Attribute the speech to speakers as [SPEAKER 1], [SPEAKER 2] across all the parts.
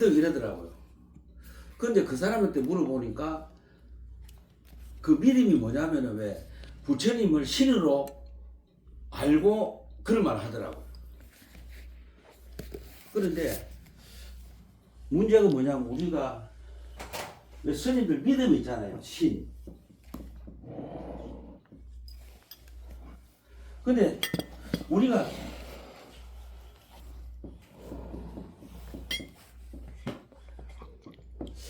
[SPEAKER 1] 이러더라고요. 그런데 그 사람한테 물어보니까 그 믿음이 뭐냐면은 왜 부처님을 신으로 알고 그런 말 하더라고요. 그런데 문제가 뭐냐면 우리가 왜 스님들 믿음이 있잖아요. 신. 근데 우리가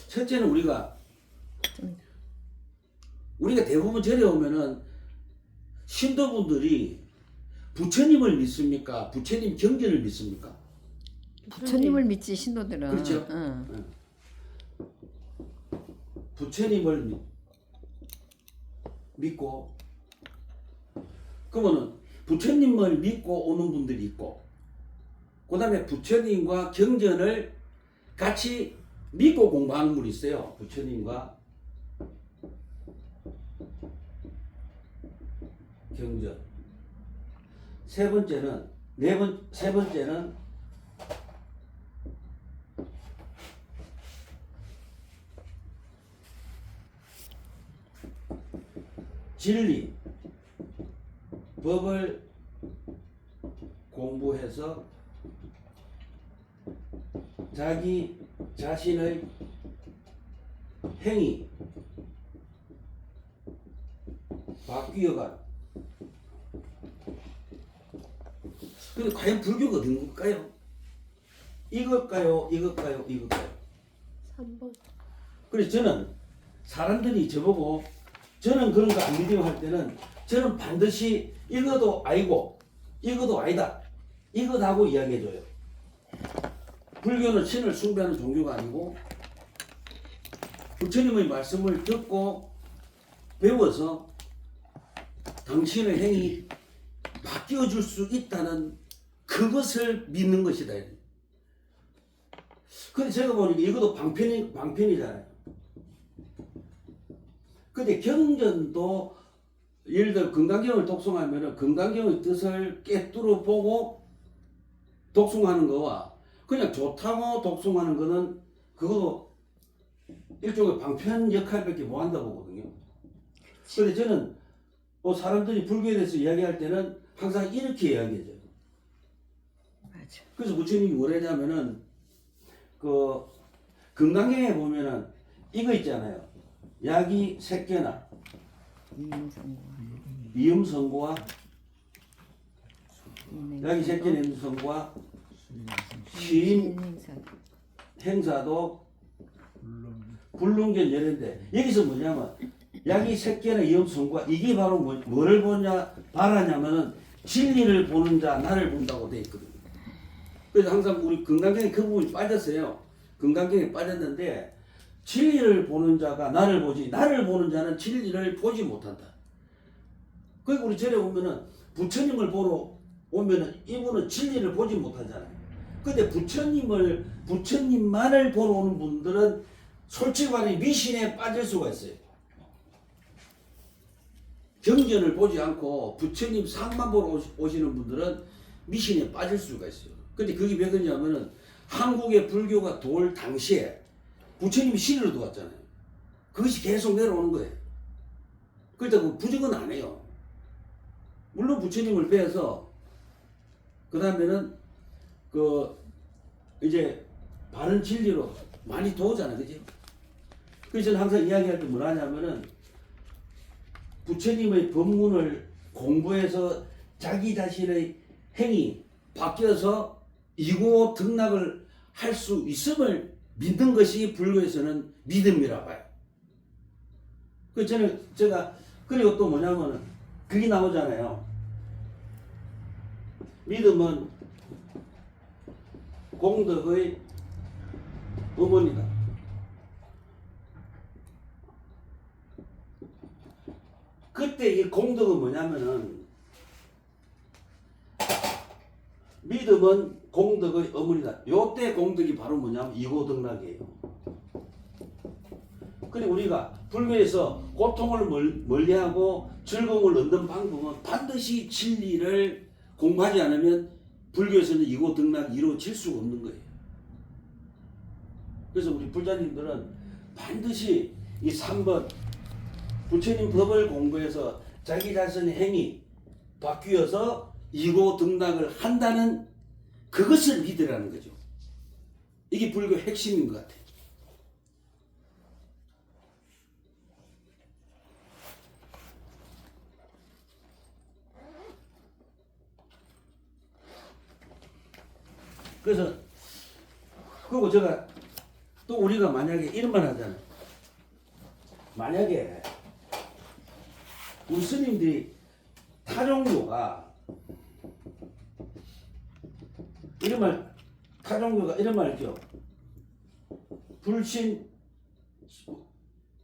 [SPEAKER 1] 첫째는 우리가 대부분 절에 오면은 신도분들이 부처님을 믿습니까? 부처님 경전을 믿습니까?
[SPEAKER 2] 부처님을 믿지 신도들은.
[SPEAKER 1] 그렇죠.
[SPEAKER 2] 응.
[SPEAKER 1] 부처님을 믿고 그러면은 부처님을 믿고 오는 분들이 있고 그 다음에 부처님과 경전을 같이 믿고 공부하는 분이 있어요. 부처님과 경전. 세 번째는 세 번째는 진리, 법을 공부해서 자기 자신의 행위 바뀌어가. 근데 과연 불교가 어떤 걸까요? 이것까요? 이것까요? 이것까요?
[SPEAKER 3] 3번.
[SPEAKER 1] 그래서 저는 사람들이 저보고 저는 그런 거 안 믿어요 할 때는 저는 반드시 이것도 아니고 이것도 아니다. 이것하고 이야기해줘요. 불교는 신을 숭배하는 종교가 아니고 부처님의 말씀을 듣고 배워서 당신의 행위 바뀌어줄 수 있다는 그것을 믿는 것이다. 근데 제가 보니까 이것도 방편이잖아요. 근데 경전도 예를 들어 금강경을 독송하면은 금강경의 뜻을 깨뚫어 보고 독송하는 거와 그냥 좋다고 독송하는 거는 그것도 일종의 방편 역할밖에 못 한다 보거든요. 근데 저는 뭐 사람들이 불교에 대해서 이야기할 때는 항상 이렇게 이야기해줘요.
[SPEAKER 2] 맞아.
[SPEAKER 1] 그래서 부처님이 뭐라냐면은 그 금강경에 보면은 이거 있잖아요. 약이 색개나 이음성고와 약이 색개나 이음성고와 시인 행사도 불능견 열인데 여기서 뭐냐면 약이 색개나 이음성고와 이게 바로 뭐를 보냐 바라냐면은 진리를 보는 자 나를 본다고 돼 있거든요. 그래서 항상 우리 금강경에 그 부분이 빠졌어요. 금강경에 빠졌는데 진리를 보는 자가 나를 보지 나를 보는 자는 진리를 보지 못한다. 그리고 우리 절에 오면은 부처님을 보러 오면은 이분은 진리를 보지 못하잖아요. 근데 부처님만을 보러 오는 분들은 솔직히 말해 미신에 빠질 수가 있어요. 경전을 보지 않고 부처님 상만 보러 오시는 분들은 미신에 빠질 수가 있어요. 근데 그게 왜 그러냐면은 한국의 불교가 돌 당시에 부처님이 신으로 도왔잖아요. 그것이 계속 내려오는 거예요. 그렇다고 부정은 안 해요. 물론 부처님을 빼서 그 다음에는 이제 바른 진리로 많이 도우잖아요. 그죠? 그래서 저는 항상 이야기할 때 뭐라 하냐면은 부처님의 법문을 공부해서 자기 자신의 행위 바뀌어서 이고 등락을 할 수 있음을 믿는 것이 불교에서는 믿음이라 봐요. 그래서 제가 그리고 또 뭐냐면은 그게 나오잖아요. 믿음은 공덕의 어머니다. 그때 이 공덕은 뭐냐면은 믿음은 공덕의 어머니다. 요때 공덕이 바로 뭐냐면 이고등락이에요. 그리고 우리가 불교에서 고통을 멀리하고 즐거움을 얻는 방법은 반드시 진리를 공부하지 않으면 불교에서는 이고등락이 이루어질 수가 없는 거예요. 그래서 우리 불자님들은 반드시 이 3번 부처님 법을 공부해서 자기 자신의 행위 바뀌어서 이고 등락을 한다는 그것을 믿으라는 거죠. 이게 불교 핵심인 것 같아요. 그래서 그리고 제가 또 우리가 만약에 이런 말 하잖아요. 만약에 우리 스님들이 타종교가 이런 말, 타종교가 이런 말 있죠. 불신,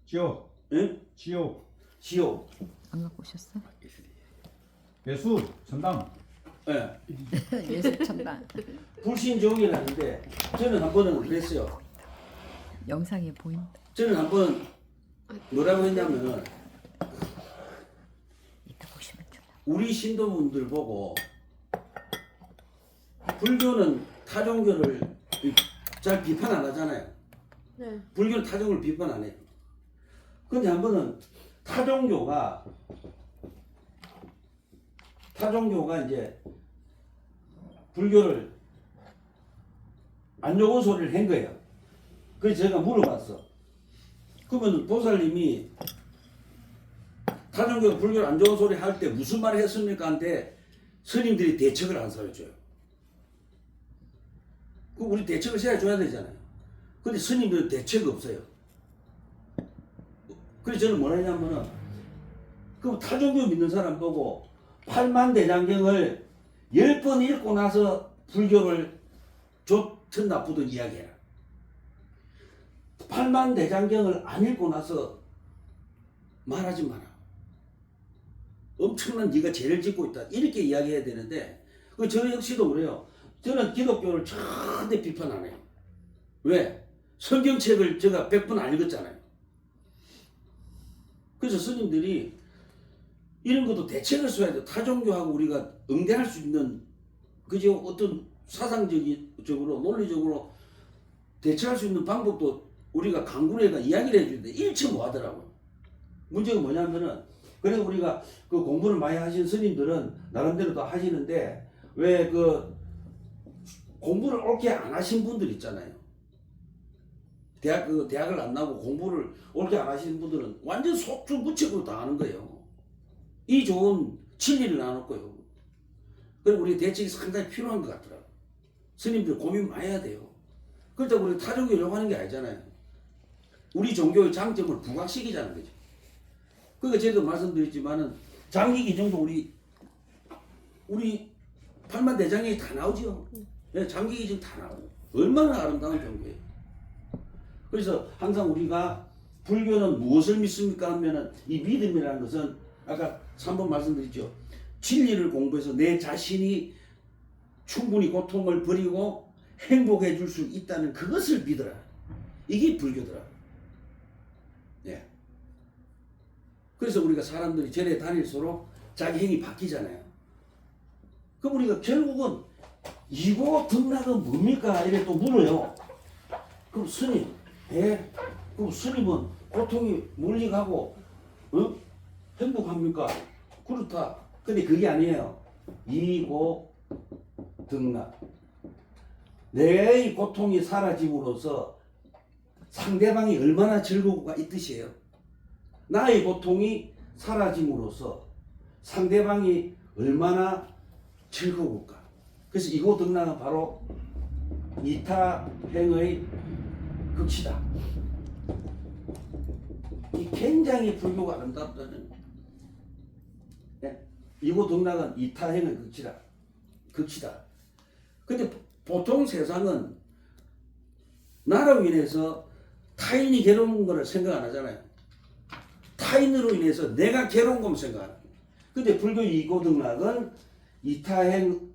[SPEAKER 3] 지옥,
[SPEAKER 1] 예?
[SPEAKER 3] 지옥,
[SPEAKER 1] 지옥,
[SPEAKER 2] 안 갖고 오셨어?
[SPEAKER 3] 예수, 천당.
[SPEAKER 1] 예.
[SPEAKER 2] 예수 천당.
[SPEAKER 1] 불신지옥이라는데 저는 한 번은 그랬어요.
[SPEAKER 2] 영상에 보인다.
[SPEAKER 1] 저는 한 번 뭐라고 했냐면은
[SPEAKER 2] 이따 보시면 좀.
[SPEAKER 1] 우리 신도분들 보고 불교는 타종교를 잘 비판 안 하잖아요.
[SPEAKER 4] 네.
[SPEAKER 1] 불교는 타종을 비판 안 해요. 근데 한 번은 타종교가 이제 불교를 안 좋은 소리를 한 거예요. 그래서 제가 물어봤어. 그러면 보살님이 타종교가 불교를 안 좋은 소리 할 때 무슨 말을 했습니까? 한데 스님들이 대책을 안 세워줘요. 그 우리 대책을 세워줘야 되잖아요. 근데 스님들은 대책 없어요. 그래서 저는 뭐라 했냐면은 그 타종교 믿는 사람 보고 팔만대장경을 10번 읽고 나서 불교를 좋든 나쁘든 이야기해라. 팔만대장경을 안 읽고 나서 말하지 마라. 엄청난 네가 죄를 짓고 있다. 이렇게 이야기해야 되는데 저 역시도 그래요. 저는 기독교를 절대 비판 안 해요. 왜? 성경책을 제가 100번 안 읽었잖아요. 그래서 스님들이 이런 것도 대책을 써야 돼요. 타종교하고 우리가 응대할 수 있는 그죠? 어떤 사상적으로 논리적으로 대처할 수 있는 방법도 우리가 강구례가 이야기를 해주는데 일체 못 하더라고요. 문제가 뭐냐면은 그래서 우리가 그 공부를 많이 하신 스님들은 나름대로 다 하시는데 왜 그 공부를 옳게 안 하신 분들 있잖아요. 대학을 안 나오고 공부를 옳게 안 하시는 분들은 완전 속주무책으로 다 하는 거예요. 이 좋은 진리를 나눴고요. 그리고 우리 대책이 상당히 필요한 것 같더라고요. 스님들 고민 많이 해야 돼요. 그렇다고 우리 타종교를 하는 게 아니잖아요. 우리 종교의 장점을 부각시키자는 거죠. 그러니까 제가 말씀드렸지만은 장기기정도 우리 팔만대장경이 다 나오죠. 네, 장기기정 다 나오고 얼마나 아름다운 종교예요. 그래서 항상 우리가 불교는 무엇을 믿습니까 하면은 이 믿음이라는 것은 아까 3번 말씀드렸죠. 진리를 공부해서 내 자신이 충분히 고통을 버리고 행복해 줄 수 있다는 그것을 믿어라. 이게 불교더라. 예. 그래서 우리가 사람들이 절에 다닐수록 자기 행위 바뀌잖아요. 그럼 우리가 결국은 이고 등락은 뭡니까? 이래 또 물어요. 그럼 스님, 그럼 스님은 고통이 멀리 가고, 행복합니까? 그렇다. 근데 그게 아니에요. 이고 등락. 내 고통이 사라짐으로써 상대방이 얼마나 즐거울까 이 뜻이에요. 나의 고통이 사라짐으로써 상대방이 얼마나 즐거울까. 그래서 이고 등락은 바로 이타행의 극치다. 이 굉장히 불교가 아름답다는. 네? 이고 등락은 이타행의 극치다. 근데 보통 세상은 나로 인해서 타인이 괴로운 거를 생각 안 하잖아요. 타인으로 인해서 내가 괴로운 거만 생각하는 거예요. 근데 불교의 이고등락은 이타행,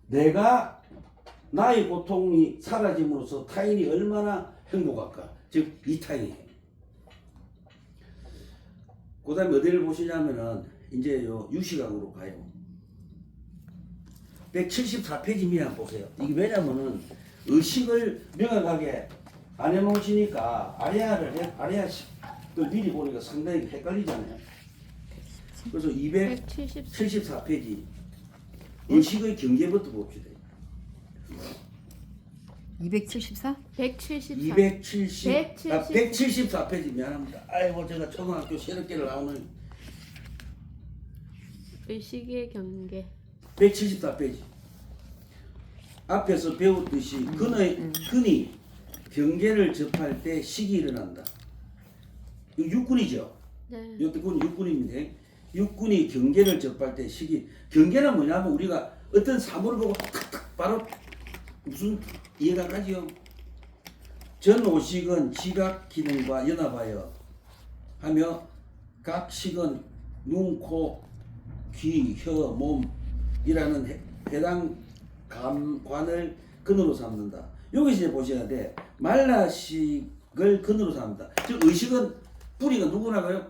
[SPEAKER 1] 내가 나의 고통이 사라짐으로써 타인이 얼마나 행복할까. 즉 이타행이에요. 그 다음에 어디를 보시냐면은 이제 요 유시강으로 가요. 174페이지 미안 보세요. 이게 왜냐면은 의식을 명확하게 안 해놓으시니까 아레아식을 미리 보니까 상당히 헷갈리잖아요. 그래서 274페이지 의식의 경계부터 봅시다.
[SPEAKER 2] 274?
[SPEAKER 4] 174.
[SPEAKER 1] 174페이지 미안합니다. 아이고 제가 초등학교 새롭게를 나오는
[SPEAKER 4] 의식의 경계.
[SPEAKER 1] 174페이지 앞에서 배웠듯이 근이 경계를 접할 때 식이 일어난다. 이거 육군이죠.
[SPEAKER 4] 네.
[SPEAKER 1] 이것도 육군입니다. 육군이 경계를 접할 때 식이 경계는 뭐냐면 우리가 어떤 사물을 보고 탁탁 바로 무슨 이해가 가지요. 전오식은 지각 기능과 연합하여 하며 각 식은 눈, 코, 귀, 혀, 몸이라는 해당 감관을 근으로 삼는다. 여기서 이제 보셔야 돼. 말라식을 근으로 삼는다. 즉 의식은 뿌리가 누구라고요?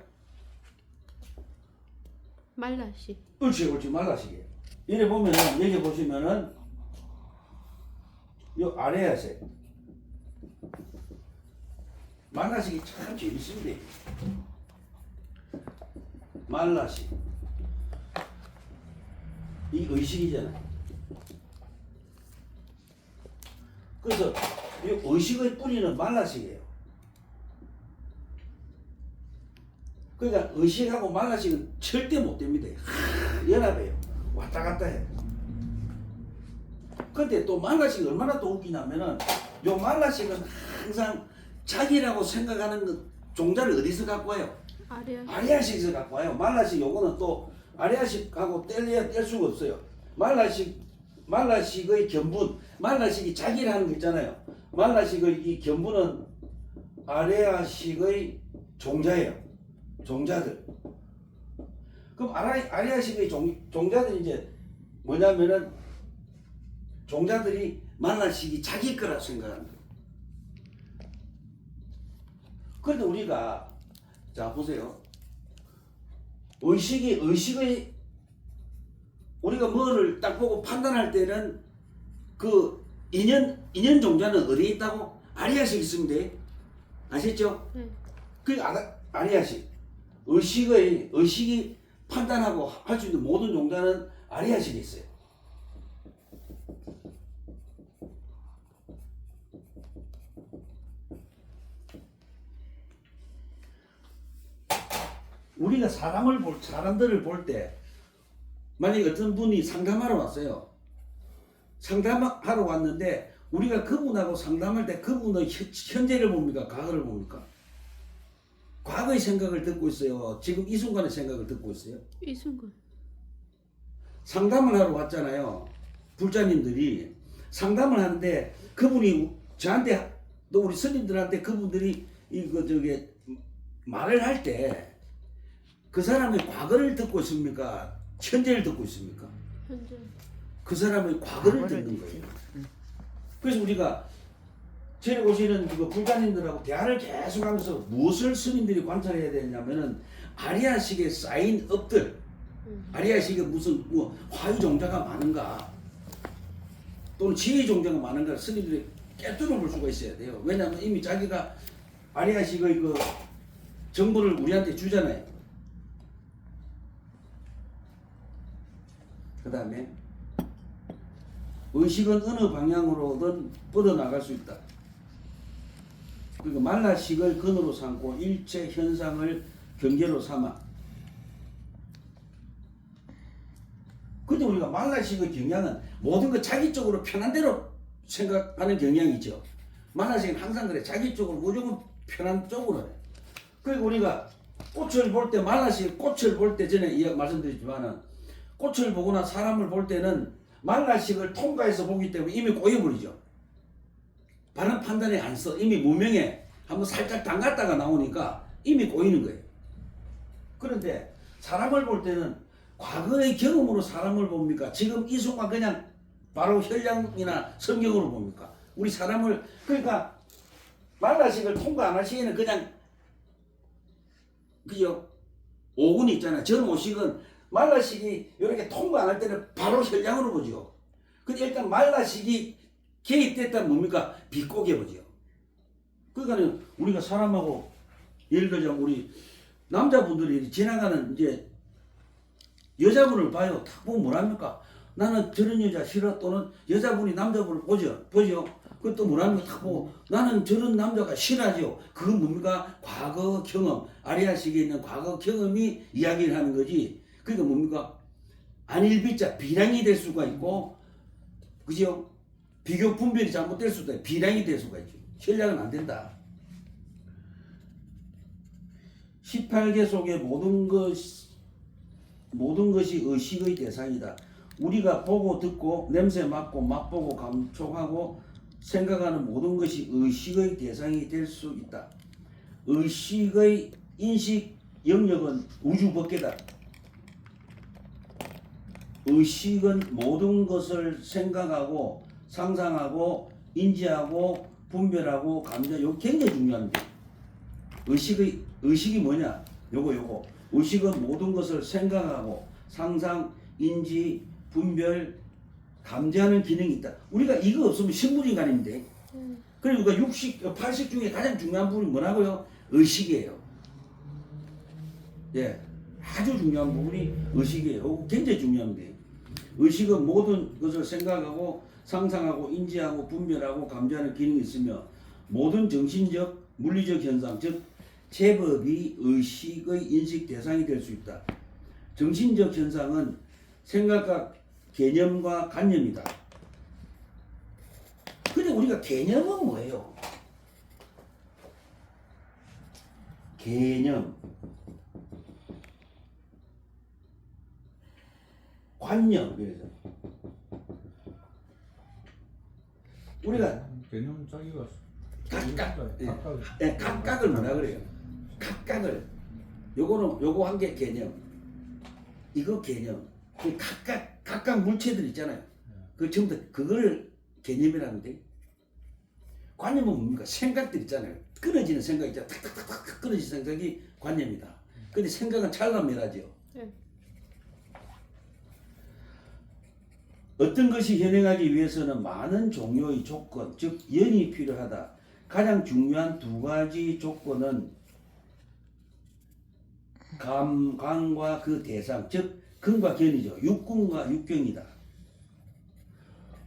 [SPEAKER 4] 말라식.
[SPEAKER 1] 옳지 말라식이에요. 이래 보면은 여기 보시면은 요 아래야색 말라식이 참 재밌습니다. 말라식 이 의식이잖아요. 그래서 이 의식의 뿌리는 말라식이에요. 그러니까 의식하고 말라식은 절대 못 됩니다. 연합해요. 왔다 갔다 해요. 근데 또 말라식이 얼마나 또 웃기냐면은 요 말라식은 항상 자기라고 생각하는 그 종자를 어디서 갖고 와요? 아리아식에서 갖고 와요. 말라식 요거는 또 아리아식하고 뗄 수가 없어요. 말라식의 견분, 말라식이 자기라는 거 있잖아요. 말라식의 이 견분은 아리아식의 종자예요. 종자들. 그럼 아리아식의 종자들이 이제 뭐냐면은 종자들이 말라식이 자기 거라 생각합니다. 그런데 우리가 자 보세요. 의식의 우리가 뭐를 딱 보고 판단할 때는 그 인연 종자는 어디에 있다고? 아리아식 있으면 돼. 아셨죠? 그 아리아식. 의식이 판단하고 할 수 있는 모든 종자는 아리아식이 있어요. 우리가 사람들을 볼 때 만약에 어떤 분이 상담하러 왔어요. 상담하러 왔는데 우리가 그분하고 상담할 때 그분의 현재를 봅니까? 과거를 봅니까? 과거의 생각을 듣고 있어요. 지금 이 순간의 생각을 듣고 있어요.
[SPEAKER 4] 이 순간.
[SPEAKER 1] 상담을 하러 왔잖아요. 불자님들이 상담을 하는데 그분이 저한테 또 우리 스님들한테 그분들이 말을 할 때 그 사람의 과거를 듣고 있습니까? 현재를 듣고 있습니까?
[SPEAKER 4] 현재.
[SPEAKER 1] 그 사람의 과거를 듣는 거예요. 그래서 우리가 저희 오시는 불자님들하고 대화를 계속하면서 무엇을 스님들이 관찰해야 되냐면은 아리아식에 쌓인 업들, 아리아식에 무슨 화유 종자가 많은가, 또는 지혜 종자가 많은가 스님들이 깨뚫어 볼 수가 있어야 돼요. 왜냐하면 이미 자기가 아리아식의 그 정보를 우리한테 주잖아요. 그 다음에 의식은 어느 방향으로든 뻗어나갈 수 있다. 그리고 말라식을 근으로 삼고 일체 현상을 경계로 삼아. 근데 우리가 말라식의 경향은 모든 거 자기 쪽으로 편한 대로 생각하는 경향이 있죠. 말라식은 항상 그래. 자기 쪽으로 무조건 편한 쪽으로 해. 그리고 우리가 꽃을 볼 때 말라식 꽃을 볼 때 전에 말씀드렸지만은 꽃을 보거나 사람을 볼 때는 말라식을 통과해서 보기 때문에 이미 꼬여버리죠. 바른 판단에 안 써. 이미 무명에 한번 살짝 담갔다가 나오니까 이미 꼬이는 거예요. 그런데 사람을 볼 때는 과거의 경험으로 사람을 봅니까? 지금 이 순간 그냥 바로 혈량이나 성경으로 봅니까? 우리 사람을 그러니까 말라식을 통과 안 할 시에는 그냥 그죠? 오군이 있잖아요. 전오식은 말라식이 이렇게 통과 안 할 때는 바로 혈량으로 보죠. 근데 일단 말라식이 개입됐다면 뭡니까? 비꼬게 보죠. 그러니까 우리가 사람하고 예를 들자면 우리 남자분들이 지나가는 이제 여자분을 봐요. 딱 보면 뭐랍니까? 나는 저런 여자 싫어. 또는 여자분이 남자분을 보죠. 그것도 뭐랍니까? 딱 보고 나는 저런 남자가 싫어하죠. 그건 뭡니까? 과거 경험. 아리아식에 있는 과거 경험이 이야기를 하는 거지. 그러니까 뭡니까? 안일비자 비량이 될 수가 있고, 그죠? 비교 분별이 잘못될 수도 있고, 비량이 될 수가 있죠. 전략은 안 된다. 18개 속의 모든 것이 의식의 대상이다. 우리가 보고 듣고 냄새 맡고 맛보고 감촉하고 생각하는 모든 것이 의식의 대상이 될 수 있다. 의식의 인식 영역은 우주 법계다. 의식은 모든 것을 생각하고 상상하고 인지하고 분별하고 감정, 이거 굉장히 중요합니다. 의식이 뭐냐? 요거. 의식은 모든 것을 생각하고 상상, 인지, 분별, 감지하는 기능이 있다. 우리가 이거 없으면 식물인간인데. 그러니까 80 중에 가장 중요한 부분이 뭐라고요? 의식이에요. 예, 아주 중요한 부분이 의식이에요. 굉장히 중요한데. 의식은 모든 것을 생각하고 상상하고 인지하고 분별하고 감지하는 기능이 있으며 모든 정신적, 물리적 현상, 즉 제법이 의식의 인식 대상이 될 수 있다. 정신적 현상은 생각과 개념과 관념이다. 근데 우리가 개념은 뭐예요? 개념, 관념. 그래서 우리가
[SPEAKER 3] 개념 자기가
[SPEAKER 1] 각각을 뭐라 그래요? 각각을. 요거 한 게 개념. 이거 개념. 각각 물체들 있잖아요. 그 전부 다 그걸 개념이라는데. 관념은 뭡니까? 생각들 있잖아요. 끊어지는 생각 있잖아요. 탁탁탁탁 끊어지는 생각이 관념이다. 근데 생각은 찰나미라죠. 어떤 것이 현행하기 위해서는 많은 종류의 조건, 즉 연이 필요하다. 가장 중요한 두 가지 조건은 감광과 그 대상, 즉 근과 견이죠. 육근과 육경이다.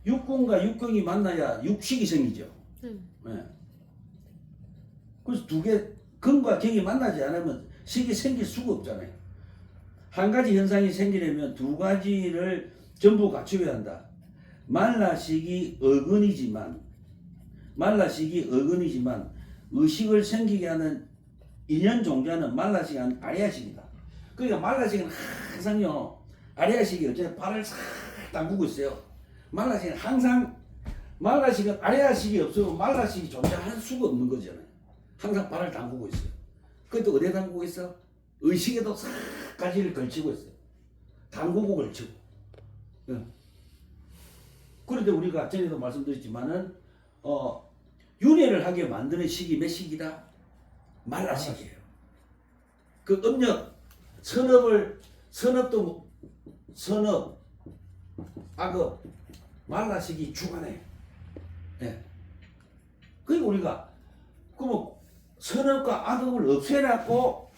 [SPEAKER 1] 육근과 육경이 만나야 육식이 생기죠. 네. 그래서 두 개, 근과 경이 만나지 않으면 식이 생길 수가 없잖아요. 한 가지 현상이 생기려면 두 가지를 전부 갖춰야 한다. 말라식이 어근이지만 의식을 생기게 하는 인연 종자는 말라식이 아니라 아리아식이다. 그러니까 말라식은 항상요, 아리아식이 어째 발을 싹 담그고 있어요. 말라식은 아리아식이 없으면 말라식이 존재할 수가 없는 거잖아요. 항상 발을 담그고 있어요. 그것도 어디에 담그고 있어? 의식에도 싹 가지를 걸치고 있어요. 담그고 걸치고. 그런데 우리가 전에도 말씀드렸지만은 윤회를 하게 만드는 식이 몇 식이다? 말라식이에요. 그 음력 선업, 악업, 말라식이 주관해요. 예. 그리고 우리가 선업과 악업을 없애라고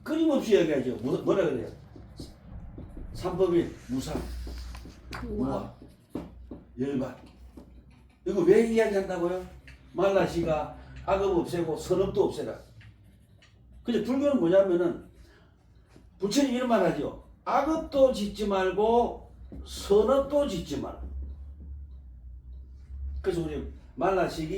[SPEAKER 1] 끊임없이 얘기하죠. 뭐라 그래요? 삼법일, 무상, 무아, 열반. 이거 왜 이야기한다고요? 말라시가 악업 없애고 선업도 없애라. 근데 불교는 뭐냐면은 부처님 이런 말 하죠. 악업도 짓지 말고 선업도 짓지 말고. 그래서 우리 말라식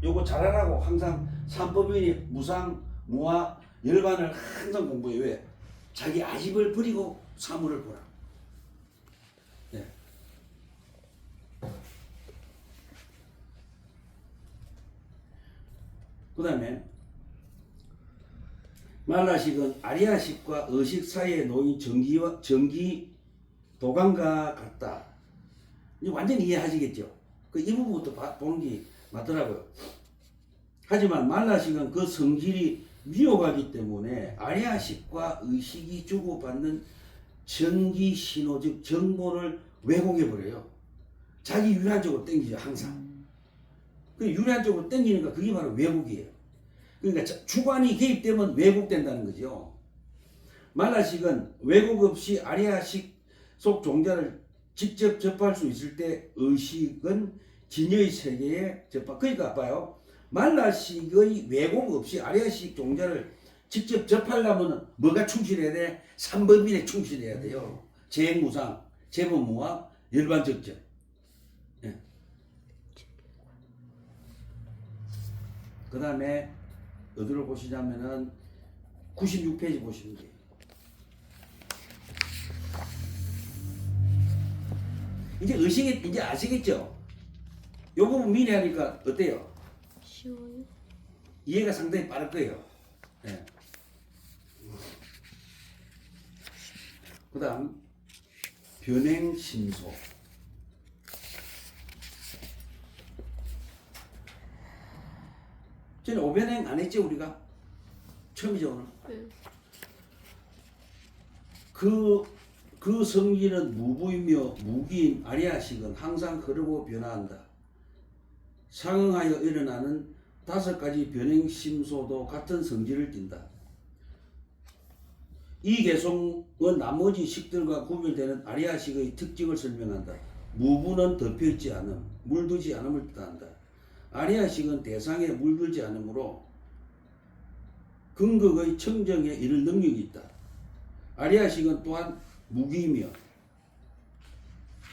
[SPEAKER 1] 요거 잘하라고 항상 삼법인이 무상, 무아, 열반을 항상 공부해. 왜? 자기 아집을 버리고 사물을 보라. 네. 그 다음에 말라식은 아리아식과 의식 사이에 놓인 전기 도관과 같다. 이제 완전히 이해하시겠죠? 이 부분부터 보는 게 맞더라고요. 하지만 말라식은 그 성질이 미혹하기 때문에 아리아식과 의식이 주고받는 전기 신호, 즉 정보를 왜곡해 버려요. 자기 유리한 쪽으로 땡기죠 항상. 그 유리한 쪽으로 땡기니까 그게 바로 왜곡이에요. 그러니까 주관이 개입되면 왜곡된다는 거죠. 말라식은 왜곡 없이 아리아식 속 종자를 직접 접할 수 있을 때 의식은 진여의 세계에 접할. 그러니까 봐요. 말라식의 왜곡 없이 아리아식 종자를 직접 접하려면 뭐가 충실해야 돼? 3법인에 충실해야 돼요. 재무상, 재범무와 열반적절. 예. 그 다음에 어디로 보시냐면은 96페이지 보시면 돼요. 이제 의식이 이제 아시겠죠? 요 부분 미래하니까 어때요?
[SPEAKER 4] 쉬워요.
[SPEAKER 1] 이해가 상당히 빠를 거예요. 예. 그 다음 변행심소. 전에 오변행 안 했죠 우리가? 처음이죠 오늘.
[SPEAKER 4] 네.
[SPEAKER 1] 그 성질은 무부이며 무기인 아리아식은 항상 흐르고 변화한다. 상응하여 일어나는 5가지 변행심소도 같은 성질을 띈다. 이 개성은 나머지 식들과 구별되는 아리아식의 특징을 설명한다. 무부는 덮여있지 않음, 물들지 않음을 뜻한다. 아리아식은 대상에 물들지 않으므로 근극의 청정에 이를 능력이 있다. 아리아식은 또한 무기이며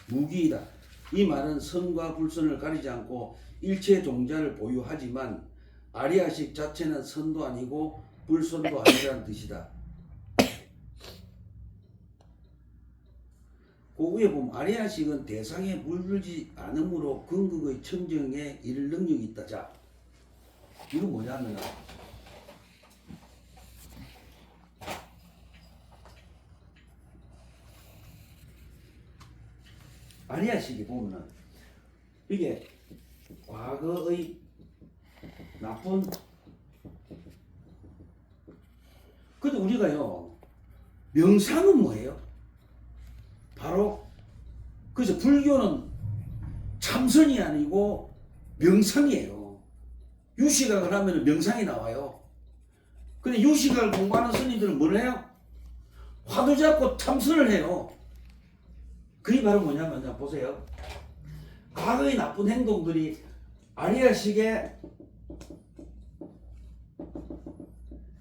[SPEAKER 1] 무기이다. 이 말은 선과 불선을 가리지 않고 일체 종자를 보유하지만 아리아식 자체는 선도 아니고 불선도 아니라는 뜻이다. 그 위에 보면 아리아식은 대상에 물들지 않으므로 근극의 청정에 이를 능력이 있다. 자, 이건 뭐냐면 아리아식이 보면은 이게 과거의 나쁜. 근데 우리가요 명상은 뭐예요? 바로 그래서 불교는 참선이 아니고 명상이에요. 유시각을 하면 명상이 나와요. 근데 유시각을 공부하는 스님들은 뭘 해요? 화두 잡고 참선을 해요. 그게 바로 뭐냐면 보세요. 과거의 나쁜 행동들이 아리아식에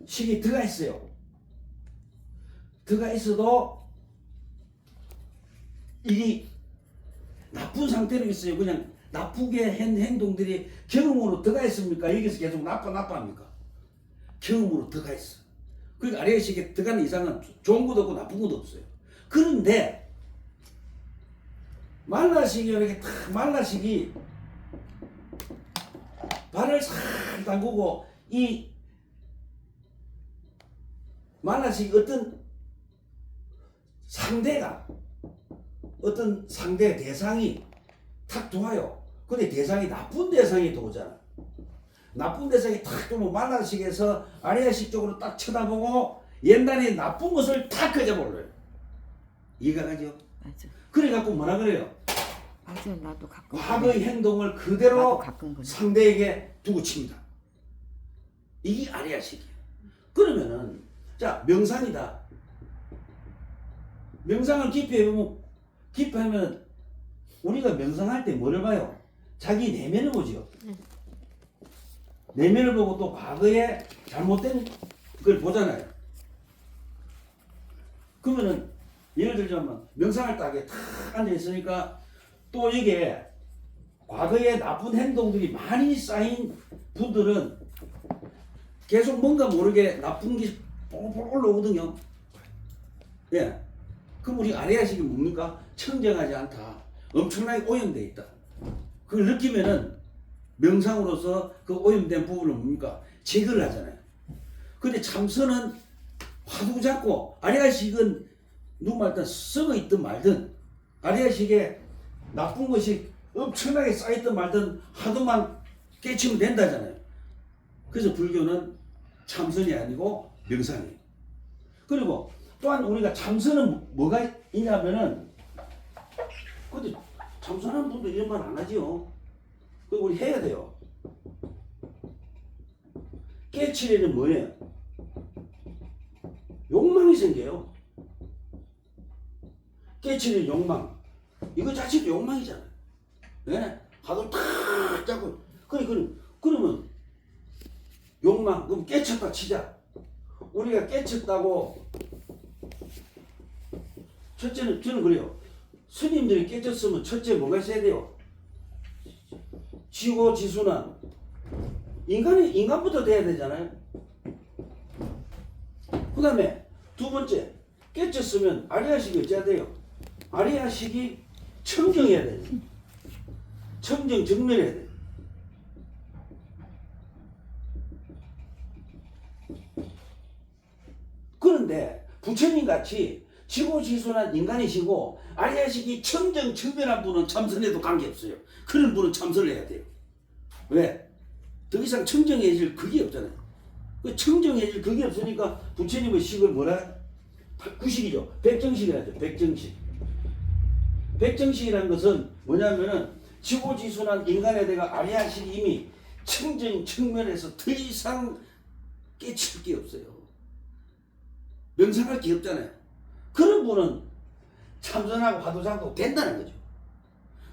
[SPEAKER 1] 식이 들어가 있어요. 들어가 있어도 이게 나쁜 상태로 있어요. 그냥 나쁘게 한 행동들이 경험으로 들어가 있습니까? 여기서 계속 나빠합니까? 경험으로 들어가 있어. 그러니까 아리아식에 들어가는 이상은 좋은 것도 없고 나쁜 것도 없어요. 그런데 말라식이 이렇게 탁 말라식이 발을 싹 담그고 이 말라식이 어떤 상대 대상이 탁 도와요. 근데 대상이 나쁜 대상이 도오잖아. 나쁜 대상이 탁 도면 말라식에서 아리아식 쪽으로 딱 쳐다보고 옛날에 나쁜 것을 탁 그려버려요. 이해가 가죠?
[SPEAKER 2] 맞아.
[SPEAKER 1] 그래갖고 뭐라 그래요?
[SPEAKER 2] 맞아. 나도 가끔.
[SPEAKER 1] 과거의 행동을
[SPEAKER 2] 나도
[SPEAKER 1] 그대로
[SPEAKER 2] 가끔 그래.
[SPEAKER 1] 상대에게 두고 칩니다. 이게 아리아식이에요. 그러면은 자 명상이다. 명상을 깊이 해보면 깊이 하면 우리가 명상할 때 뭐를 봐요? 자기 내면을 보죠. 내면을 보고 또 과거에 잘못된 걸 보잖아요. 그러면은 예를 들자면 명상할 때 탁 앉아 있으니까 또 이게 과거에 나쁜 행동들이 많이 쌓인 분들은 계속 뭔가 모르게 나쁜 게 폴폴 올라오거든요. 예. 그럼 우리 아리아식이 뭡니까? 청정하지 않다. 엄청나게 오염되어 있다. 그걸 느끼면은 명상으로서 그 오염된 부분을 뭡니까? 제거를 하잖아요. 근데 참선은 화두 잡고 아리아식은 누구 말든 썩어 있든 말든 아리아식에 나쁜 것이 엄청나게 쌓였든 말든 하도만 깨치면 된다잖아요. 그래서 불교는 참선이 아니고 명상이에요. 그리고 또한 우리가 참선은 뭐가 있냐면은 근데 참선하는 분도 이런 말 안 하지요. 그 우리 해야 돼요. 깨치려는 뭐예요? 욕망이 생겨요. 깨치는 욕망. 이거 자체도 욕망이잖아요. 예? 하도 탁 잡고. 그러면 욕망. 그럼 깨쳤다 치자. 우리가 깨쳤다고. 첫째는 저는 그래요. 스님들이 깨쳤으면 첫째 뭐가 있어야 돼요? 지고지순한 인간부터 돼야 되잖아요. 그 다음에 두 번째 깨쳤으면 아리아식이 어찌해야 돼요? 아리아식이 청정해야 돼요. 청정 정멸해야 돼요. 그런데 부처님 같이 지고지순한 인간이시고 아리아식이 청정 정멸한 분은 참선해도 관계없어요. 그런 분은 참선을 해야 돼요. 왜? 더 이상 청정해질 그게 없잖아요. 그 청정해질 그게 없으니까 부처님의 식을 뭐라? 구식이죠. 백정식이라죠. 백정식. 백정식이라는 것은 뭐냐면은 지고지순한 인간에 대가 아리아식이 이미 청정 청멸해서 더 이상 깨칠 게 없어요. 명상할 게 없잖아요. 그런 분은 참선하고 화두자도 된다는 거죠.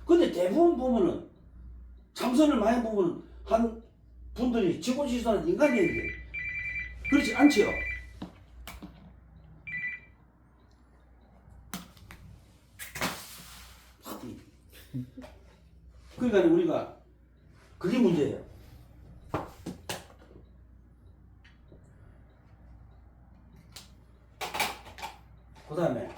[SPEAKER 1] 근데 대부분 보면은 참선을 많이 보면은 한 분들이 지고지순한 인간이에요. 그렇지 않지요? 그러니까 우리가 그게 문제예요. 그 다음에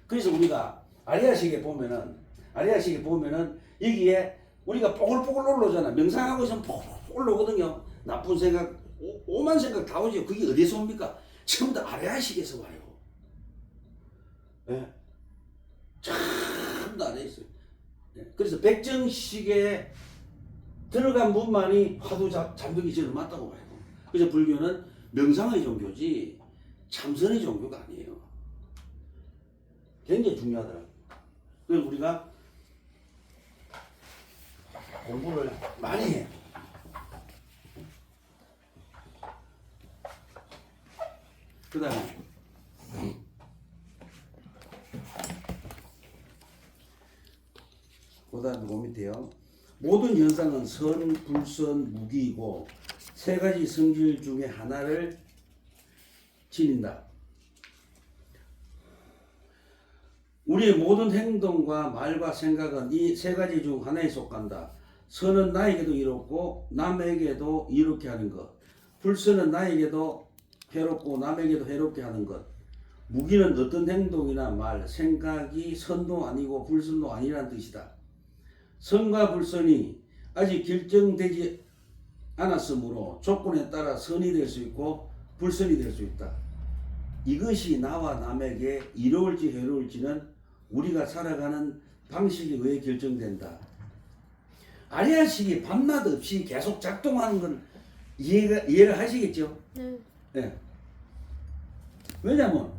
[SPEAKER 1] 그래서 우리가 아리아식에 보면은 여기에 우리가 뽀글뽀글 올라오잖아. 명상하고 있으면 뽀글 올라오거든요. 나쁜 생각, 오만 생각 다 오죠. 그게 어디서 옵니까? 전부 다 아리아식에서 와요. 예? 전부 다 아리아 있어요. 예. 그래서 백정식에 들어간 분만이 화두 잠들기 전에 맞다고 봐요. 그래서 불교는 명상의 종교지 참선의 종교가 아니에요. 굉장히 중요하더라고요. 그래서 우리가 공부를 많이 해요. 그 다음에 그 밑에요. 모든 현상은 선, 불선, 무기이고 세 가지 성질 중에 하나를 지닌다. 우리의 모든 행동과 말과 생각은 이 세 가지 중 하나에 속한다. 선은 나에게도 이롭고 남에게도 이롭게 하는 것. 불선은 나에게도 해롭고 남에게도 해롭게 하는 것. 무기는 어떤 행동이나 말, 생각이 선도 아니고 불선도 아니라는 뜻이다. 선과 불선이 아직 결정되지 않았으므로 조건에 따라 선이 될 수 있고 불선이 될 수 있다. 이것이 나와 남에게 이로울지 해로울지는 우리가 살아가는 방식에 의해 결정된다. 아리아식이 밤낮 없이 계속 작동하는 건 이해를 하시겠죠?
[SPEAKER 4] 네.
[SPEAKER 1] 네. 왜냐면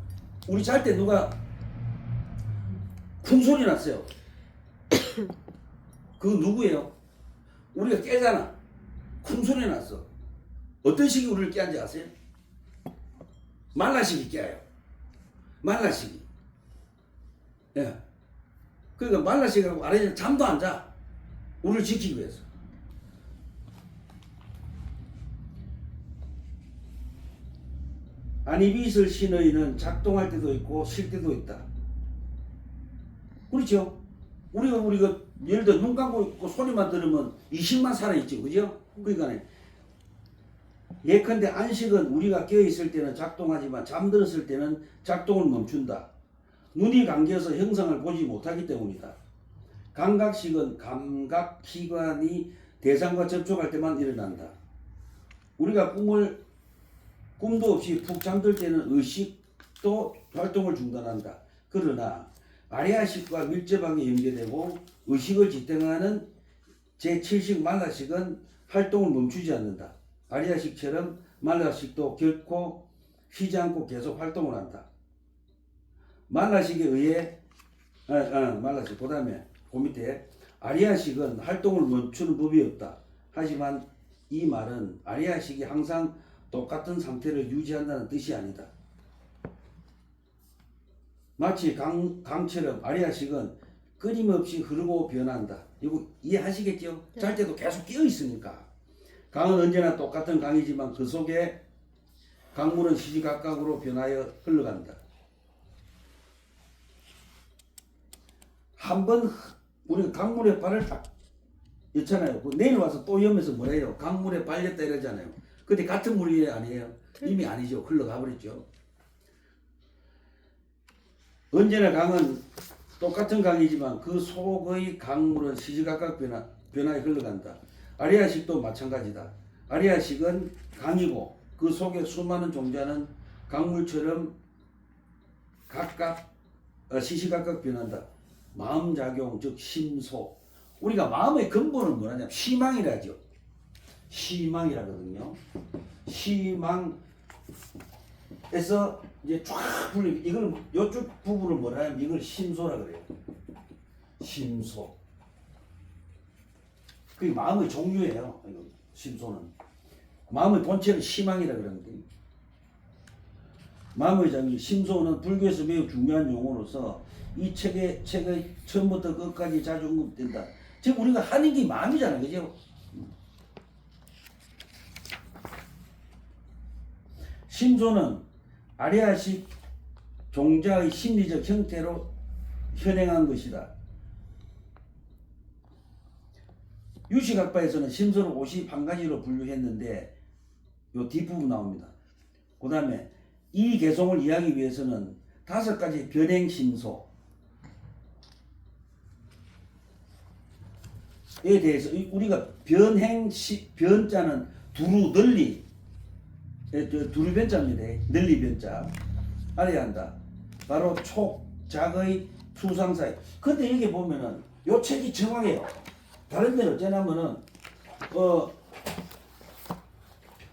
[SPEAKER 1] 우리 잘 때 누가 쿵 소리 났어요. 그거 누구예요? 우리가 깨잖아. 쿵 소리 났어. 어떤 식이 우리를 깨는지 아세요? 말라식이 깨요. 말라식이. 예. 그러니까 말라식하고 아래에서 잠도 안 자. 우리를 지키기 위해서. 아니비슬 신의는 작동할 때도 있고 쉴 때도 있다. 그렇죠? 우리가 예를 들어 눈 감고 있고 소리만 들으면 20만 살아있지, 그죠? 그러니까 예컨대 안식은 우리가 깨어있을 때는 작동하지만 잠들었을 때는 작동을 멈춘다. 눈이 감겨서 형상을 보지 못하기 때문이다. 감각식은 감각기관이 대상과 접촉할 때만 일어난다. 우리가 꿈도 없이 푹 잠들 때는 의식도 활동을 중단한다. 그러나 아리아식과 밀접하게 연계되고 의식을 지탱하는 제7식 말라식은 활동을 멈추지 않는다. 아리아식처럼 말라식도 결코 쉬지 않고 계속 활동을 한다. 말라식에 의해 말랐어요. 그 다음에 그 밑에 아리아식은 활동을 멈추는 법이 없다. 하지만 이 말은 아리아식이 항상 똑같은 상태를 유지한다는 뜻이 아니다. 마치 강처럼 아리아식은 끊임없이 흐르고 변한다. 이거 이해하시겠죠?
[SPEAKER 4] 네.
[SPEAKER 1] 잘 때도 계속 끼어 있으니까. 강은 언제나 똑같은 강이지만 그 속에 강물은 시시각각으로 변하여 흘러간다. 한번 우리가 강물에 발을 딱 였잖아요. 내일 와서 또 염면서 뭐래요? 강물에 발렸다 이러잖아요. 근데 같은 물이 아니에요. 이미 아니죠. 흘러가 버렸죠. 언제나 강은 똑같은 강이지만 그 속의 강물은 시시각각 변화에 흘러간다. 아리아식도 마찬가지다. 아리아식은 강이고 그 속에 수많은 종자는 강물처럼 각각 시시각각 변한다. 마음작용 즉 심소. 우리가 마음의 근본은 뭐냐면 희망이라죠. 희망이라거든요. 희망에서 이제 쫙 불리 이걸 이쪽 부분을 뭐라 하면 이걸 심소라 그래요. 심소. 그게 마음의 종류예요. 이거 심소는 마음의 본체는 희망이라 그러는데 마음의 장기 심소는 불교에서 매우 중요한 용어로서 이 책의 처음부터 끝까지 자주 언급된다. 지금 우리가 하는 게 마음이잖아요, 그죠? 심소는 아리아식 종자의 심리적 형태로 현행한 것이다. 유식학파에서는 심소를 51가지로 분류했는데 요 뒷부분 나옵니다. 그 다음에 이 개성을 이해하기 위해서는 5가지 변행 심소에 대해서 우리가 변자는 두루 널리 두루 변자입니다. 널리 변자 알아야 한다. 바로 촉, 작의, 수상사의. 근데 여기 보면은 요 책이 정확해요. 다른 데는 어쩌냐면은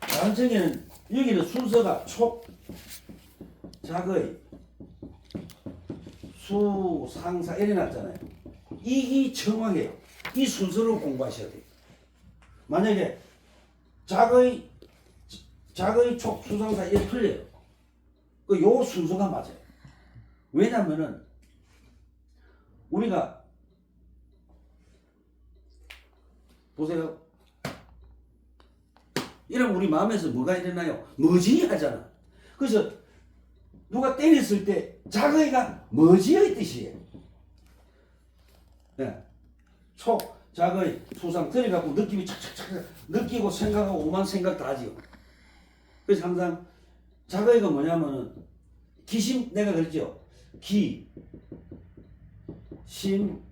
[SPEAKER 1] 다른 책에는 여기는 순서가 촉, 작의, 수상사 이래 놨잖아요. 이 정확해요. 이 순서로 공부하셔야 돼요. 만약에 작의 촉, 수상사 이게 틀려요. 요 순서가 맞아요. 왜냐면은 우리가 보세요. 이러면 우리 마음에서 뭐가 일어나요? 뭐지? 하잖아. 그래서 누가 때렸을 때 작의가 뭐지의 뜻이에요. 네. 촉, 작의, 수상 들어가고 느낌이 착착착 느끼고 생각하고 오만 생각 다 하지요. 그래서 항상 작의가 뭐냐면은 기심 내가 그랬죠. 기, 심,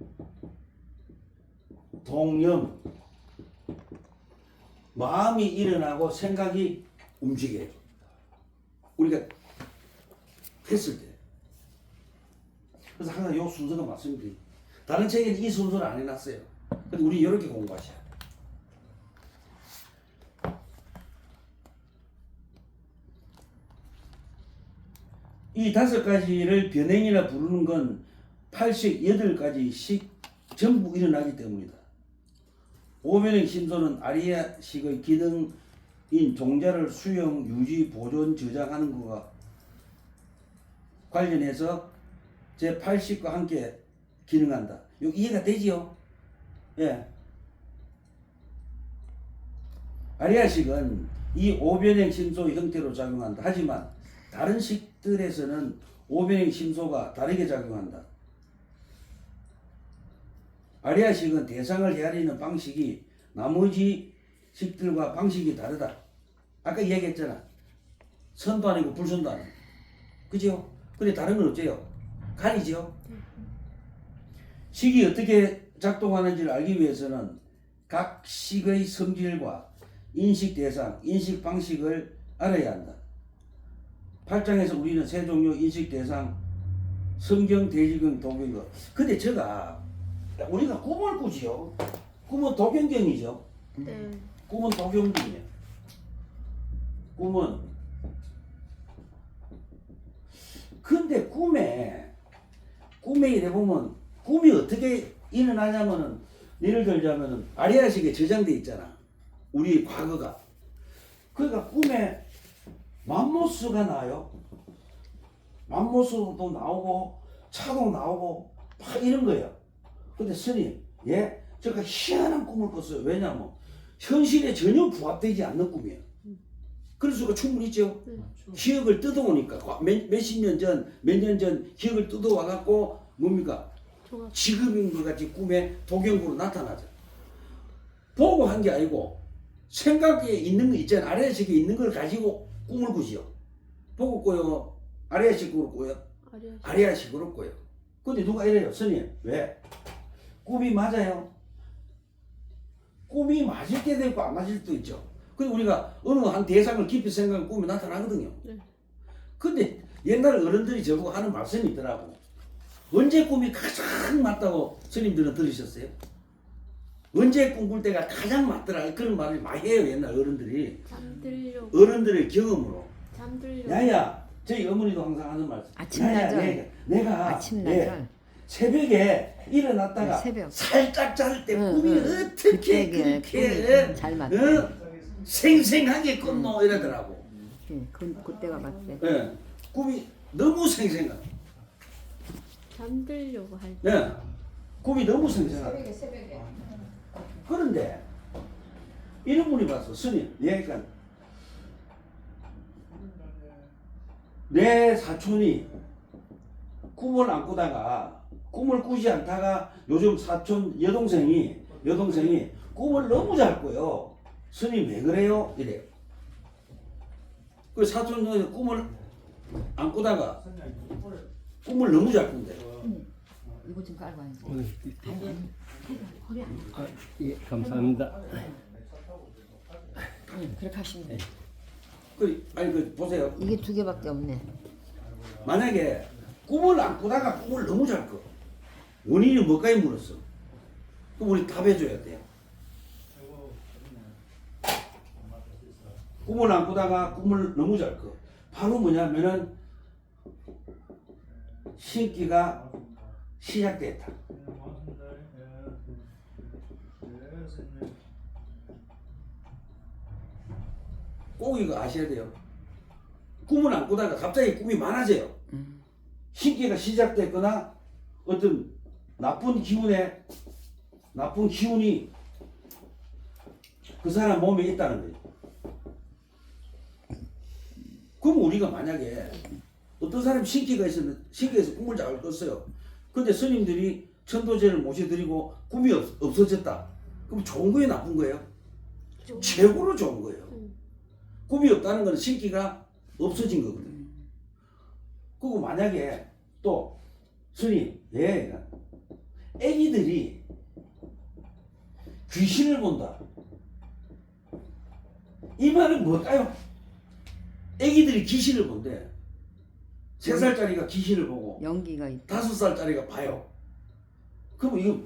[SPEAKER 1] 동념 마음이 일어나고 생각이 움직여요. 우리가 했을 때. 그래서 항상 이 순서가 맞습니다. 다른 책에는 이 순서를 안 해놨어요. 근데 우리 이렇게 공부하셔야 돼요. 이 5가지를 변행이라 부르는 건 88가지씩 전부 일어나기 때문이다. 오변행 심소는 아리아식의 기능인 종자를 수용, 유지, 보존, 저장하는 것과 관련해서 제80과 함께 기능한다. 여기 이해가 되지요? 예. 아리아식은 이 오변행 심소 형태로 작용한다. 하지만 다른 식들에서는 오변행 심소가 다르게 작용한다. 아리아식은 대상을 헤아리는 방식이 나머지 식들과 방식이 다르다. 아까 이야기했잖아. 선도 아니고 불선도 아니고. 그죠? 근데 다른 건 어째요? 가리죠? 식이 어떻게 작동하는지를 알기 위해서는 각 식의 성질과 인식 대상, 인식 방식을 알아야 한다. 8장에서 우리는 세 종류 인식 대상, 성경, 대지경, 도경경. 근데 제가 우리가 꿈을 꾸지요. 꿈은 도경경이죠.
[SPEAKER 4] 네.
[SPEAKER 1] 꿈은 도경경이에요. 꿈은. 꿈에 이래 보면 꿈이 어떻게 일어나냐면은 예를 들자면은 아리아식에 저장돼 있잖아. 우리 과거가. 그러니까 꿈에 맘모스가 나요. 맘모스도 나오고 차도 나오고 막 이런 거예요. 근데 스님, 예, 제가 희한한 꿈을 꿨어요. 왜냐면 현실에 전혀 부합되지 않는 꿈이에요. 그럴 수가 충분히 있죠. 기억을 뜯어오니까 몇십 년 전, 몇 년 전 기억을 뜯어와 갖고 뭡니까?
[SPEAKER 4] 종합.
[SPEAKER 1] 지금인 것 같이 꿈에 도경구로 나타나죠. 보고 한 게 아니고 생각에 있는 거 있잖아요. 아래식에 있는 걸 가지고 꿈을 꾸지요. 보고 꿔요. 아래식으로 꿔요.
[SPEAKER 4] 아리아.
[SPEAKER 1] 아리아식으로 꿔요. 근데 누가 이래요. 스님, 왜? 꿈이 맞아요. 꿈이 맞을 때도 있고 안 맞을 때도 있죠. 근데 우리가 어느 한 대상을 깊이 생각하면 꿈이 나타나거든요.
[SPEAKER 4] 네.
[SPEAKER 1] 근데 옛날 어른들이 저보고 하는 말씀이 있더라고. 언제 꿈이 가장 맞다고 스님들은 들으셨어요? 언제 꿈꿀 때가 가장 맞더라. 그런 말을 많이 해요. 옛날 어른들이.
[SPEAKER 4] 잠들려고.
[SPEAKER 1] 어른들의 경험으로.
[SPEAKER 4] 잠들려고.
[SPEAKER 1] 야야, 저희 어머니도 항상 하는 말씀.
[SPEAKER 2] 아침나절.
[SPEAKER 1] 내가
[SPEAKER 2] 아침나절.
[SPEAKER 1] 새벽에 일어났다가
[SPEAKER 2] 새벽.
[SPEAKER 1] 살짝 잘 때
[SPEAKER 2] 응,
[SPEAKER 1] 꿈이
[SPEAKER 2] 응.
[SPEAKER 1] 어떻게
[SPEAKER 2] 그때게
[SPEAKER 1] 그렇게
[SPEAKER 2] 꿈이 잘 맞다.
[SPEAKER 1] 생생하게 꿨노 이러더라고.
[SPEAKER 2] 그때가 맞대.
[SPEAKER 1] 예, 꿈이 너무 생생한.
[SPEAKER 4] 잠들려고 할.
[SPEAKER 1] 예, 꿈이 너무 생생한.
[SPEAKER 5] 새벽에.
[SPEAKER 1] 그런데 이런 분이 봤어. 스님, 그러니까 내 사촌이 꿈을 안 꾸다가 꿈을 꾸지 않다가 요즘 사촌 여동생이 꿈을 너무 잘 꿔요. 스님 왜 그래요? 이래요. 그 사촌 여동생 꿈을 안 꾸다가 꿈을 너무 잘 꾼대.
[SPEAKER 2] 이거 좀 깔고 앉아.
[SPEAKER 6] 예, 감사합니다.
[SPEAKER 2] 그렇게 하시면 돼.
[SPEAKER 1] 그 보세요.
[SPEAKER 2] 이게 두 개밖에 없네.
[SPEAKER 1] 만약에 꿈을 안 꾸다가 꿈을 너무 잘 꿔. 원인이 뭘까에 물었어. 그럼 우리 답해줘야 돼요. 꿈을 안 꾸다가 꿈을 너무 잘 꿔. 바로 뭐냐면은 신기가 시작됐다. 꼭 이거 아셔야 돼요. 꿈을 안 꾸다가 갑자기 꿈이 많아져요. 신기가 시작됐거나 어떤 나쁜 기운이 그 사람 몸에 있다는 거예요. 그럼 우리가 만약에 어떤 사람이 신기가 있으면 신기에서 꿈을 잘 꿨어요. 근데 스님들이 천도제를 모셔드리고 꿈이 없어졌다. 그럼 좋은 거예요, 나쁜 거예요? 최고로 좋은 거예요. 꿈이 없다는 건 신기가 없어진 거거든요. 그리고 만약에 또 스님, 애기들이 귀신을 본다. 이 말은 뭘까요? 애기들이 귀신을 본대. 3살짜리가 귀신을 보고
[SPEAKER 2] 연기가 있다.
[SPEAKER 1] 5살짜리가 봐요. 그럼 이거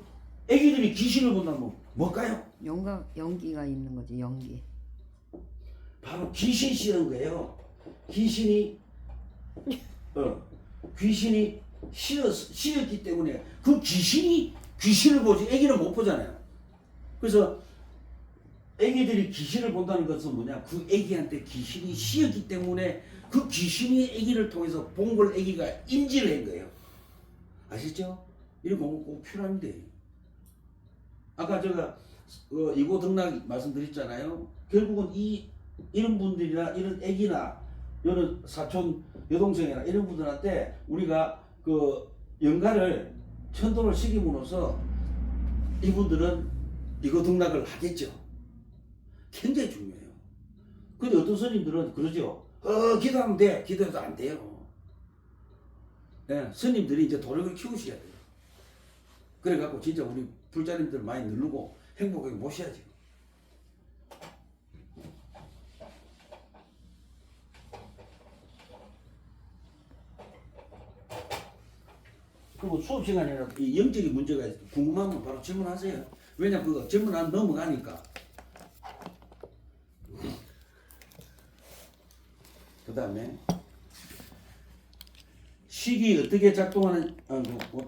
[SPEAKER 1] 애기들이 귀신을 본다면 뭘까요?
[SPEAKER 2] 연기가 있는 거지. 연기.
[SPEAKER 1] 바로 귀신 씨는 거예요. 귀신이 씌었기 때문에 그 귀신을 보지 애기는 못 보잖아요. 그래서 애기들이 귀신을 본다는 것은 뭐냐? 그 애기한테 귀신이 씌었기 때문에 그 귀신이 애기를 통해서 본 걸 애기가 인지를 한 거예요. 아시죠? 이런 공부 꼭 필요합니다. 아까 제가 이고 등락 말씀드렸잖아요. 결국은 이런 분들이나 이런 애기나 이런 사촌 여동생이나 이런 분들한테 우리가 그 연가를 천도를 시킴으로써 이분들은 이고 등락을 하겠죠. 굉장히 중요해요. 근데 어떤 스님들은 그러죠. 기도하면 돼. 기도해도 안 돼요. 스님들이 이제 도력을 키우셔야 돼요. 그래갖고 진짜 우리 불자님들 많이 누르고 행복하게 모셔야죠. 그리고 수업 시간이라 이 영적인 문제가 궁금하면 바로 질문하세요. 왜냐면 그거 질문하면 넘어가니까. 그 다음에 식이 어떻게 작동하는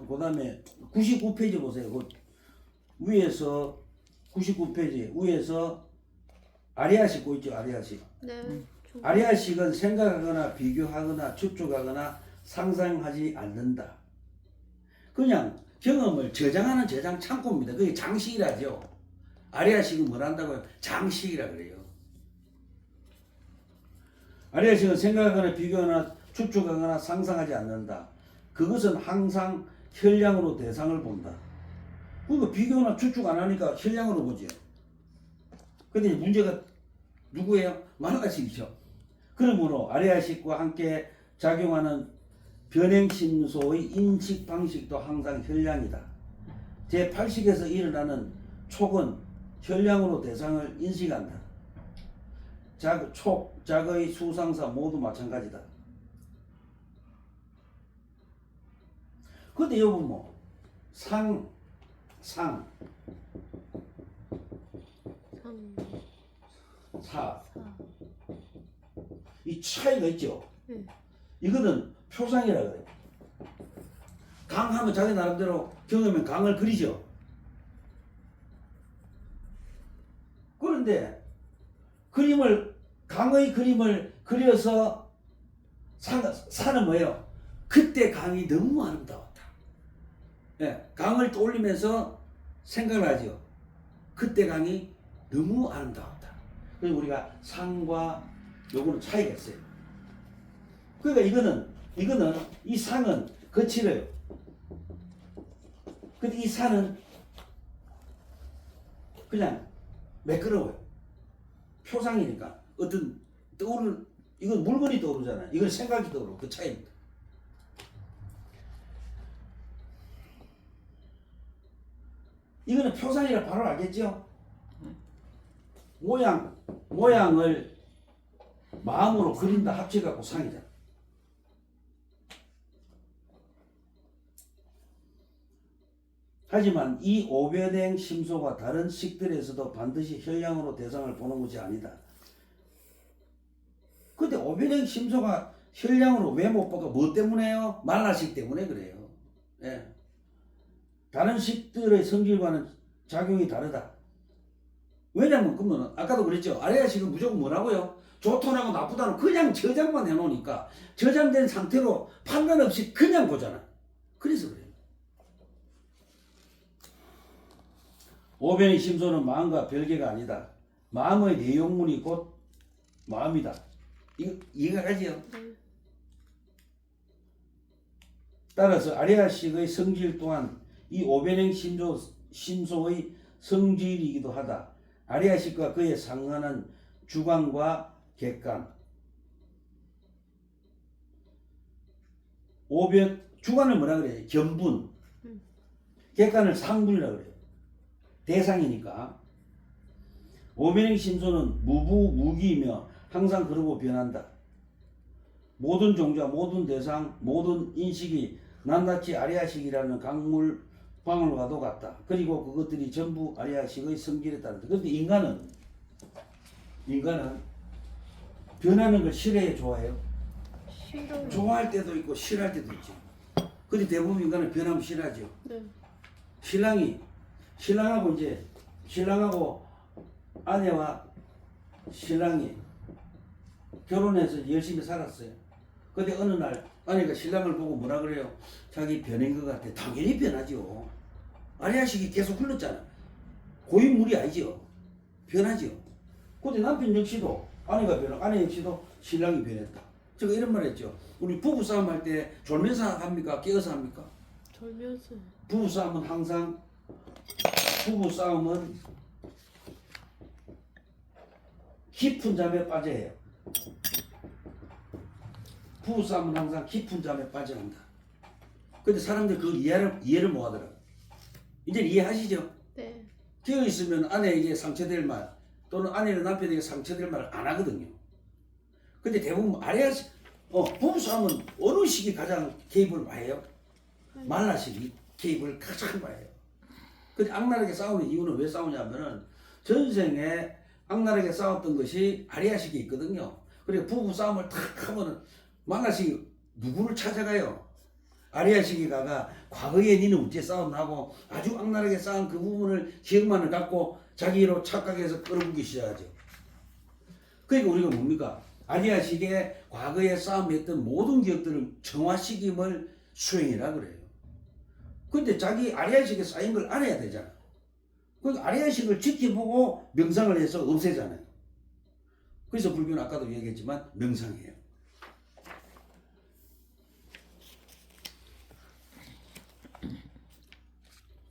[SPEAKER 1] 그다음에 99페이지 보세요. 그 위에서 99페이지 위에서 아리아식 고 있죠. 아리아식.
[SPEAKER 4] 네.
[SPEAKER 1] 아리아식은 생각하거나 비교하거나 추측하거나 상상하지 않는다. 그냥 경험을 저장하는 저장 창고입니다. 그게 장식이라죠. 아리아식은 뭘 한다고요? 장식이라 그래요. 아리아식은 생각하거나 비교하거나 추측하거나 상상하지 않는다. 그것은 항상 현량으로 대상을 본다. 그러니까 비교나 추측 안 하니까 현량으로 보죠. 근데 문제가 누구예요? 말라식이죠. 그러므로 아리아식과 함께 작용하는 변행심소의 인식 방식도 항상 현량이다. 제8식에서 일어나는 촉은 현량으로 대상을 인식한다. 촉, 작의 수상사 모두 마찬가지다. 근데 여보 뭐 상, 사, 이 차이가 있죠. 이거는 표상이라 그래요. 강하면 자기 나름대로 경험하면 강을 그리죠. 그런데 강의 그림을 그려서 사는 뭐예요? 그때 강이 너무 아름다웠다. 예, 강을 떠올리면서 생각을 하죠. 그때 강이 너무 아름다웠다. 그래서 우리가 상과 요거는 차이가 있어요. 그러니까 이거는 이 상은 거칠어요. 근데 이 산은 그냥 매끄러워요. 표상이니까 어떤 떠오르는 이건 물건이 떠오르잖아요. 이건 생각이 떠오르고 그 차이입니다. 이거는 표상이라 바로 알겠죠? 모양을 마음으로 그린다 합쳐갖고 상이잖아. 하지만 이 오변행 심소가 다른 식들에서도 반드시 현량으로 대상을 보는 것이 아니다. 근데 오변행 심소가 현량으로 왜 못 볼까? 뭐 때문에요? 말라식 때문에 그래요. 예. 다른 식들의 성질과는 작용이 다르다. 왜냐면 그러면 아까도 그랬죠. 아레아식은 무조건 뭐라고요? 좋다고 나쁘다고 그냥 저장만 해놓으니까 저장된 상태로 판단 없이 그냥 보잖아. 그래서 그래요. 오변의 심소는 마음과 별개가 아니다. 마음의 내용물이 곧 마음이다. 이거 이해가 가지요? 따라서 아리아식의 성질 또한 이 오변행 심소의 성질이기도 하다. 아리아식과 그에 상응하는 주관과 객관. 주관을 뭐라 그래요? 견분. 객관을 상분이라 그래요. 대상이니까. 오변행 심소는 무부무기이며 항상 그러고 변한다. 모든 종자, 모든 대상, 모든 인식이 낱낱이 아리아식이라는 강물방울과도 같다. 그리고 그것들이 전부 아리아식의 성질에 따른다. 그런데 인간은 변하는 걸 싫어해요, 좋아해요?
[SPEAKER 4] 싫어요.
[SPEAKER 1] 좋아할 때도 있고 싫어할 때도 있죠. 근데 대부분 인간은 변하면 싫어하죠.
[SPEAKER 4] 네.
[SPEAKER 1] 신랑하고 아내와 신랑이 결혼해서 열심히 살았어요. 근데 어느 날 아내가 신랑을 보고 뭐라 그래요? 자기 변한 것 같아. 당연히 변하죠. 아리아식이 계속 흘렀잖아. 고인물이 아니죠. 변하죠. 근데 남편 역시도 아내가 변하고 아내 역시도 신랑이 변했다. 제가 이런 말 했죠. 우리 부부싸움 할 때 졸면서 합니까? 깨어서 합니까?
[SPEAKER 4] 졸면서.
[SPEAKER 1] 부부싸움은 깊은 잠에 빠져야 해요. 부부싸움은 항상 깊은 잠에 빠져야 한다. 근데 사람들 그걸 이해를 못 하더라고요. 이제 이해하시죠?
[SPEAKER 4] 네.
[SPEAKER 1] 깨어 있으면 아내에게 상처될 말 또는 아내는 남편에게 상처될 말을 안 하거든요. 근데 대부분 부부싸움은 어느 시기 가장 개입을 많이 해요? 말라식이 개입을 가장 많이 해요. 근데 악랄하게 싸우는 이유는 왜 싸우냐면은 전생에 악랄하게 싸웠던 것이 아리아식이 있거든요. 그리고 부부 싸움을 탁 하면은 말라식이 누구를 찾아가요? 아리아 시기가가 과거에 니는 어째 싸움하고 아주 악랄하게 싸운 그 부분을 기억만을 갖고 자기로 착각해서 끌어보기 시작하죠. 그러니까 우리가 뭡니까? 아리아 시기에 과거에 싸움했던 모든 기억들을 정화시킴을 수행이라 그래요. 근데 자기 아리아식에 쌓인 걸 알아야 되잖아. 그러니까 아리아식을 지켜보고 명상을 해서 없애잖아요. 그래서 불교는 아까도 얘기했지만 명상이에요.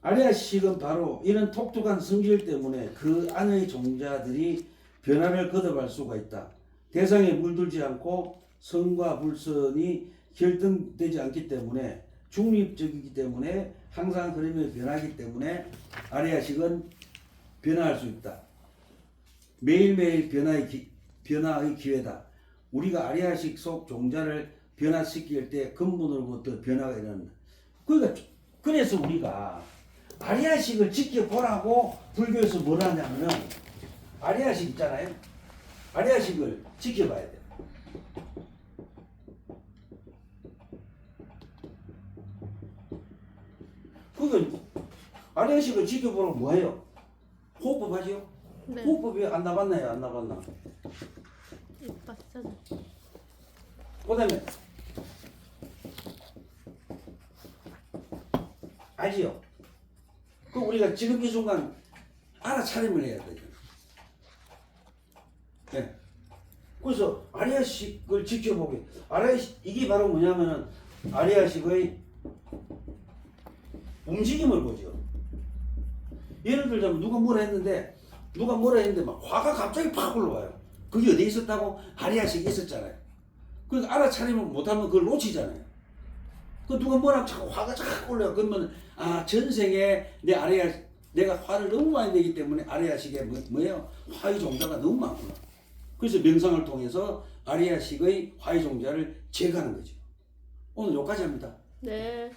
[SPEAKER 1] 아리아식은 바로 이런 독특한 성질 때문에 그 안의 종자들이 변화를 거듭할 수가 있다. 대상에 물들지 않고 성과 불선이 결정되지 않기 때문에 중립적이기 때문에 항상 흐름이 변하기 때문에 아리아식은 변화할 수 있다. 매일매일 변화의 기회다. 우리가 아리아식 속 종자를 변화시킬 때 근본으로부터 변화가 일어난다. 그러니까 그래서 우리가 아리아식을 지켜보라고 불교에서 뭘 하냐면은 아리아식 있잖아요. 아리아식을 지켜봐야 돼. 그건 아리아식을 지켜보라고 뭐예요? 호흡법 하죠?
[SPEAKER 4] 네.
[SPEAKER 1] 호흡법이 안 나봤나요? 안 나봤나?
[SPEAKER 4] 맞잖아.
[SPEAKER 1] 그 다음에 알지요? 그 우리가 지금 이 순간 알아차림을 해야 되잖아. 네. 그래서 아리아식을 지켜보게. 아리아식 이게 바로 뭐냐면은 아리아식의 움직임을 보죠. 예를 들자면 누가 뭐라 했는데 막 화가 갑자기 팍 올라와요. 그게 어디에 있었다고? 아리아식이 있었잖아요. 그러니까 알아차림을 못하면 그걸 놓치잖아요. 그 누가 뭐라 하면 자꾸 화가 쫙 올라요. 그러면 전생에 내가 화를 너무 많이 내기 때문에 아리아식에 뭐예요? 화의 종자가 너무 많구나. 그래서 명상을 통해서 아리아식의 화의 종자를 제거하는 거죠. 오늘 여기까지 합니다.
[SPEAKER 4] 네.